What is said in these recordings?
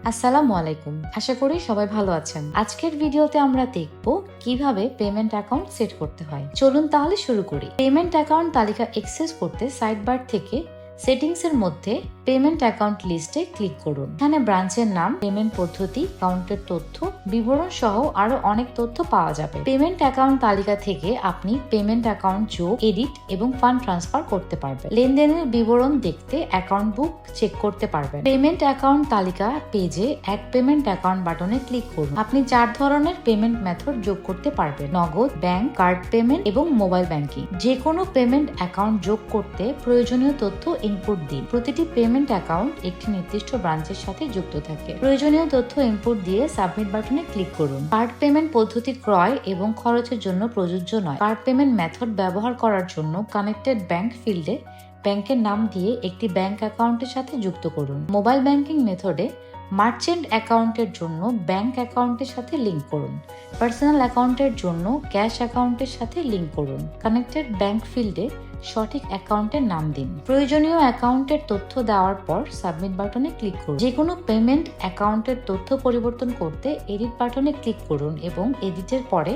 আসসালামু আলাইকুম। আশা করি সবাই ভালো আছেন। আজকের ভিডিওতে আমরা দেখব কিভাবে পেমেন্ট অ্যাকাউন্ট সেট করতে হয়। চলুন তাহলে শুরু করি। পেমেন্ট অ্যাকাউন্ট তালিকা অ্যাক্সেস করতে সাইড বার থেকে সেটিংস এর মধ্যে পেমেন্ট অ্যাকাউন্ট লিস্টে ক্লিক করুন। এখানে ব্রাঞ্চের নাম, পেমেন্ট পদ্ধতি, অ্যাকাউন্টের তথ্য, বিবরণ সহ আরো অনেক তথ্য পাওয়া যাবে। পেমেন্ট অ্যাকাউন্ট তালিকা থেকে আপনি পেমেন্ট অ্যাকাউন্ট যোগ, এডিট এবং ফান্ড ট্রান্সফার করতে পারবেন। লেনদেনের বিবরণ দেখতে অ্যাকাউন্ট বুক চেক করতে পারবেন। পেমেন্ট অ্যাকাউন্ট তালিকা পেজে অ্যাড পেমেন্ট অ্যাকাউন্ট বাটনে ক্লিক করুন। আপনি 4 ধরনের পেমেন্ট মেথড যোগ করতে পারবেন: নগদ, ব্যাংক, কার্ড পেমেন্ট এবং মোবাইল ব্যাংকিং। যে কোনো পেমেন্ট অ্যাকাউন্ট যোগ করতে প্রয়োজনীয় তথ্য ইনপুট দিন। প্রতিটি পেমেন্ট অ্যাকাউন্ট একটি নির্দিষ্ট ব্রাঞ্চের সাথে যুক্ত থাকে। প্রয়োজনীয় তথ্য ইনপুট দিয়ে সাবমিট বাটনে ক্লিক করুন। কার্ড পেমেন্ট পদ্ধতি ক্রয় এবং খরচের জন্য প্রযোজ্য নয়। কার্ড পেমেন্ট মেথড ব্যবহার করার জন্য কানেক্টেড ব্যাংক ফিল্ডে ব্যাংকের নাম দিয়ে একটি ব্যাংক অ্যাকাউন্টের সাথে যুক্ত করুন। মোবাইল ব্যাংকিং মেথডে মার্চেন্ট অ্যাকাউন্টের জন্য ব্যাংক অ্যাকাউন্টের সাথে লিংক করুন। পার্সোনাল অ্যাকাউন্টের জন্য ক্যাশ অ্যাকাউন্টের সাথে লিংক করুন। কানেক্টেড ব্যাংক ফিল্ডে সঠিক অ্যাকাউন্টের নাম দিন। প্রয়োজনীয় অ্যাকাউন্টের তথ্য দেওয়ার পর সাবমিট বাটনে ক্লিক করুন। যে কোনো পেমেন্ট অ্যাকাউন্টের তথ্য পরিবর্তন করতে এডিট বাটনে ক্লিক করুন এবং এডিটের পরে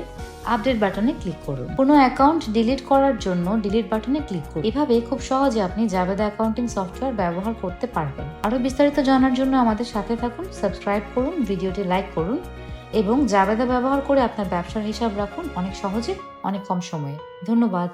আপডেট বাটনে ক্লিক করুন। কোনো অ্যাকাউন্ট ডিলিট করার জন্য ডিলিট বাটনে ক্লিক করুন। এভাবে খুব সহজে আপনি জাবেদা অ্যাকাউন্টিং সফটওয়্যার ব্যবহার করতে পারবেন। আরো বিস্তারিত জানার জন্য আমাদের সাথে থাকুন, সাবস্ক্রাইব করুন, ভিডিওটি লাইক করুন এবং জাবেদা ব্যবহার করে আপনার ব্যবসার হিসাব রাখুন অনেক সহজে, অনেক কম সময়ে। ধন্যবাদ।